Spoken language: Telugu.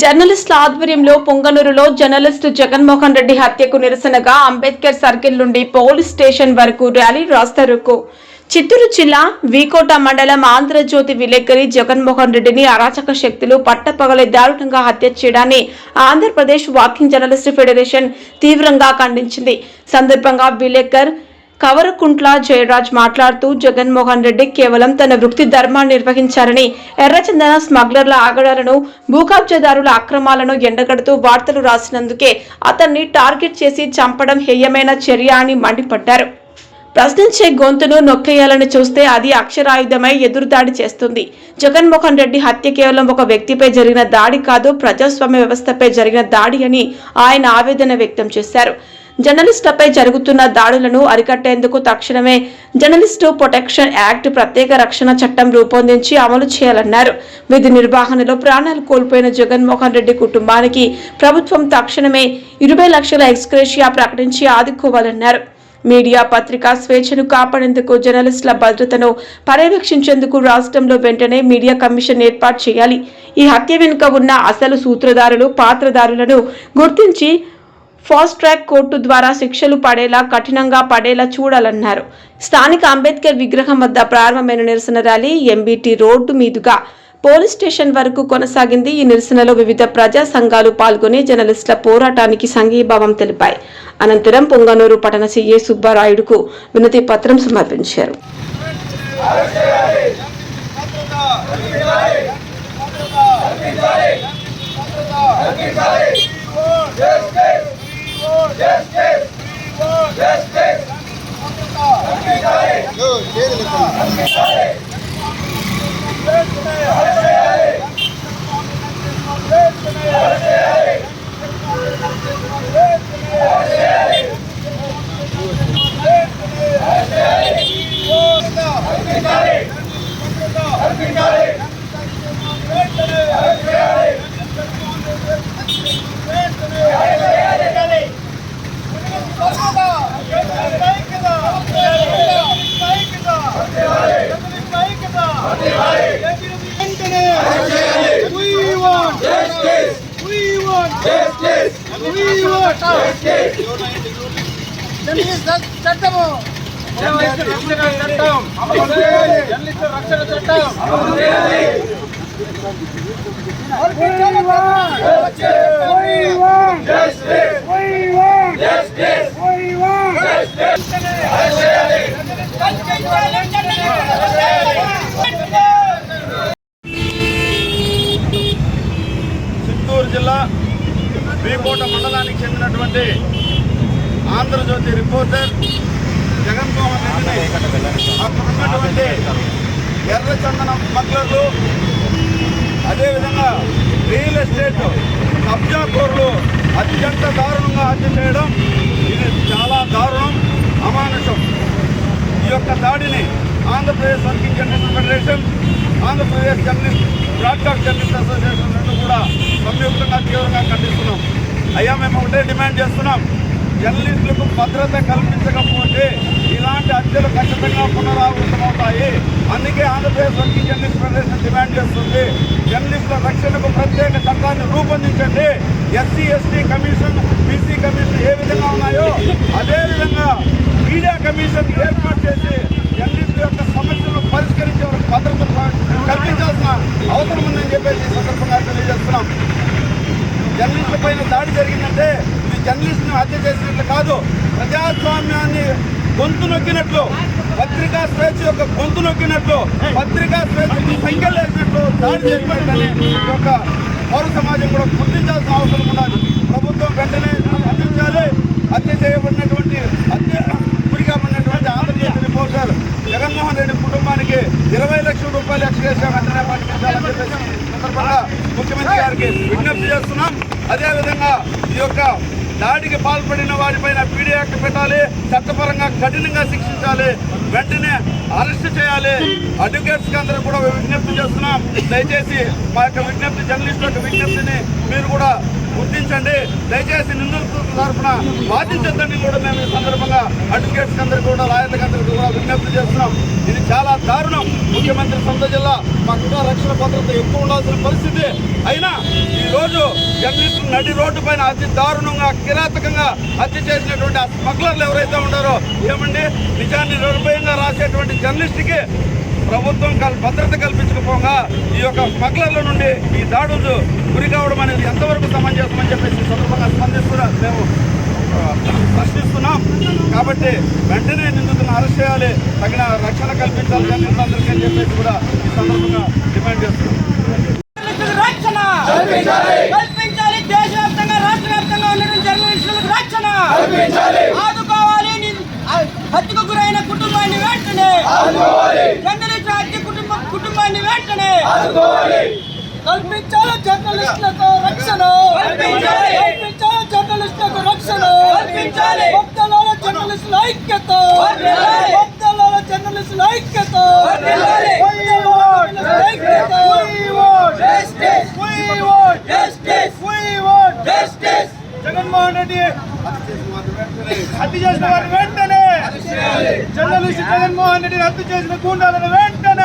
జర్నలిస్టుల ఆధ్వర్యంలో పొంగనూరులో జర్నలిస్టు జగన్మోహన్ రెడ్డి హత్యకు నిరసనగా అంబేద్కర్ సర్కిల్ నుండి పోలీస్ స్టేషన్ వరకు ర్యాలీ రాస్తారు. చిత్తూరు జిల్లా వీకోట మండలం ఆంధ్రజ్యోతి విలేకరి జగన్మోహన్ రెడ్డిని అరాచక శక్తులు పట్టపగలే దారుణంగా హత్య చేయడాన్ని ఆంధ్రప్రదేశ్ వాకింగ్ జర్నలిస్టు ఫెడరేషన్ తీవ్రంగా ఖండించింది. సందర్భంగా విలేకర్ కవరకుంట్ల జయరాజ్ మాట్లాడుతూ జగన్మోహన్ రెడ్డి కేవలం తన వృత్తి ధర్మాన్ని నిర్వహించారని, ఎర్రచందన స్మగ్లర్ల ఆగడాలను, భూకబ్జాదారుల అక్రమాలను ఎండగడుతూ వార్తలు రాసినందుకే అతన్ని టార్గెట్ చేసి చంపడం హేయమైన చర్య అని మండిపడ్డారు. ప్రశ్నించే గొంతును నొక్కేయాలని చూస్తే అది అక్షరాయుధమై ఎదురుదాడి చేస్తుంది. జగన్మోహన్ రెడ్డి హత్య కేవలం ఒక వ్యక్తిపై జరిగిన దాడి కాదు, ప్రజాస్వామ్య వ్యవస్థపై జరిగిన దాడి అని ఆయన ఆవేదన వ్యక్తం చేశారు. జర్నలిస్టులపై జరుగుతున్న దాడులను అరికట్టేందుకు తక్షణమే జర్నలిస్టు ప్రొటెక్షన్ యాక్ట్ ప్రత్యేక రక్షణ చట్టం రూపొందించి అమలు చేయాలన్నారు. విధి నిర్వహణలో ప్రాణాలు కోల్పోయిన జగన్మోహన్ రెడ్డి కుటుంబానికి ప్రభుత్వం తక్షణమే 20 లక్షల ఎక్స్గ్రేషియా ప్రకటించి ఆదుకోవాలన్నారు. మీడియా పత్రికా స్వేచ్ఛను కాపాడేందుకు, జర్నలిస్టుల భద్రతను పర్యవేక్షించేందుకు రాష్ట్రంలో వెంటనే మీడియా కమిషన్ ఏర్పాటు చేయాలి. ఈ హత్య వెనుక ఉన్న అసలు సూత్రధారులు, పాత్రధారులను గుర్తించి ఫాస్ట్ ట్రాక్ కోర్టు ద్వారా శిక్షలు పడేలా, కఠినంగా పడేలా చూడాలన్నారు. స్థానిక అంబేద్కర్ విగ్రహం వద్ద ప్రారంభమైన నిరసన ర్యాలీ ఎంబీటీ రోడ్డు మీదుగా పోలీస్ స్టేషన్ వరకు కొనసాగింది. ఈ నిరసనలో వివిధ ప్రజా సంఘాలు పాల్గొని జర్నలిస్టుల పోరాటానికి సంఘీభావం తెలిపాయి. అనంతరం పొంగనూరు పట్టణ సీఏ సుబ్బారాయుడుకు వినతి పత్రం సమర్పించారు. చిత్తూరు జిల్లా వీకోట మండలానికి చెందినటువంటి ఆంధ్రజ్యోతి రిపోర్టర్ జగన్మోహన్ రెడ్డిని అక్కడ ఉన్నటువంటి ఎర్రచందనం స్మగ్లర్లు, అదేవిధంగా రియల్ ఎస్టేట్ కబ్జాకోరులు అత్యంత దారుణంగా హత్య చేయడం ఇది చాలా దారుణం, అమానుషం. ఈ యొక్క దాడిని Andhra Pradesh working journalist federation, Andhra Pradesh journalist broadcast journalist association రెండు కూడా సంయుక్తంగా తీవ్రంగా ఖండిస్తున్నాం. అయ్యా, మేము ఒకటే డిమాండ్ చేస్తున్నాం, జర్నలిస్టులకు భద్రత కల్పించకపోతే ఇలాంటి హత్యలు ఖచ్చితంగా పునరావృతమవుతాయి. అందుకే Andhra Pradesh working journalist federation demand చేస్తుంది, జర్నలిస్టుల రక్షణకు ప్రత్యేక చట్టాన్ని రూపొందించండి. SC ST commission, BC commission ఏ విధంగా ఉన్నాయో అదేవిధంగా మీడియా కమిషన్ ఏర్పాటు చేసి జర్నలిస్టుల యొక్క సమస్యలను పరిష్కరించే భద్రత కల్పించాల్సిన అవసరం ఉందని చెప్పేసి సందర్భంగా తెలియజేస్తున్నాం. జర్నలిస్టుల పైన దాడి జరిగిందంటే ఇది జర్నలిస్టును హత్య చేసినట్లు కాదు, ప్రజాస్వామ్యాన్ని గొంతు నొక్కినట్లు, పత్రికా స్వేచ్ఛ యొక్క గొంతు నొక్కినట్లు, పత్రికా స్వేచ్ఛకు సంఖ్యలు వేసినట్లు దాడి చేసినట్లని ఈ యొక్క పౌర సమాజం కూడా గుర్తించాల్సిన అవసరం ఉన్నది. ప్రభుత్వం వెంటనే అందించాలి. హత్య చేయబడినటువంటి గురిగా ఉన్నటువంటి ఆంధ్రజ్యోతి రిపోర్టర్ జగన్మోహన్ రెడ్డి కుటుంబానికి 20 లక్షల రూపాయలు ఎక్స్గ్రేషియా వెంటనే ప్రకటించాలని చెప్పేసి సందర్భంగా ముఖ్యమంత్రి గారికి విజ్ఞప్తి చేస్తున్నాం. అదేవిధంగా ఈ యొక్క దాడికి పాల్పడిన వారిపైన పీడీ యాక్ట్ పెట్టాలి, చట్టపరంగా కఠినంగా శిక్షించాలి, వెంటనే అరెస్ట్ చేయాలి. అడ్వకేట్స్కి అందరూ కూడా విజ్ఞప్తి చేస్తున్నాం. దయచేసి మా యొక్క విజ్ఞప్తి, జర్నలిస్టుల యొక్క విజ్ఞప్తిని మీరు కూడా గుర్తించండి. దయచేసి నిందితుల తరఫున బాధించద్దని కూడా మేము ఈ సందర్భంగా అడ్వకేట్స్ అందరికీ కూడా లాయర్లకు అందరికీ కూడా విజ్ఞప్తి చేస్తున్నాం. ఇది చాలా దారుణం. ముఖ్యమంత్రి సొంత జిల్లా మాకు రక్షణ భద్రత ఎక్కువ ఉండాల్సిన పరిస్థితి అయినా ఈరోజు జర్నలిస్టులు నడి రోడ్డు పైన అతి దారుణంగా కిరాతకంగా హత్య చేసినటువంటి ఆ స్మగ్లర్లు ఎవరైతే ఉన్నారో ఏమండి, నిజాన్ని నిర్భయంగా రాసేటువంటి జర్నలిస్ట్కి ప్రభుత్వం భద్రత కల్పించకపోగా ఈ యొక్క స్మగ్లర్ల నుండి ఈ దాడులు గురి కావడం అనేది ఎంతవరకు సమంజసమని చెప్పేసి సందర్భంగా మేము ప్రశ్నిస్తున్నాం. కాబట్టి వెంటనే నిందితులను అరెస్ట్ చేయాలి, తగిన రక్షణ కల్పించాలి జర్నలిస్టులందరికీ అని చెప్పేసి కూడా ఈ సందర్భంగా డిమాండ్ చేస్తున్నాం. రక్షణ కల్పించాలి. దేశవ్యాప్తంగా రాష్ట్ర వ్యాప్తంగా ఉన్నటువంటి జర్నలిస్టులకు రక్షణ ఆదుకోవాలి. హత్యకు గురైన కుటుంబాన్ని వెంటనే జర్నలిస్టు హత్య కుటుంబాన్ని వెంటనే కల్పించాలి. జర్నలిస్టులకు రక్షణ కల్పించాలి. జర్నలిస్టులకు రక్షణ కల్పించాలి. భక్తులాల జర్నలిస్టుల ఐక్యత, భక్తులాల జర్నలిస్టుల ఐక్యత, జగన్మోహన్ రెడ్డి హత్య చేసిన వారిని వెంటనే, జర్నలిస్ట్ జగన్మోహన్ రెడ్డి హత్య చేసిన గూండాలను వెంటనే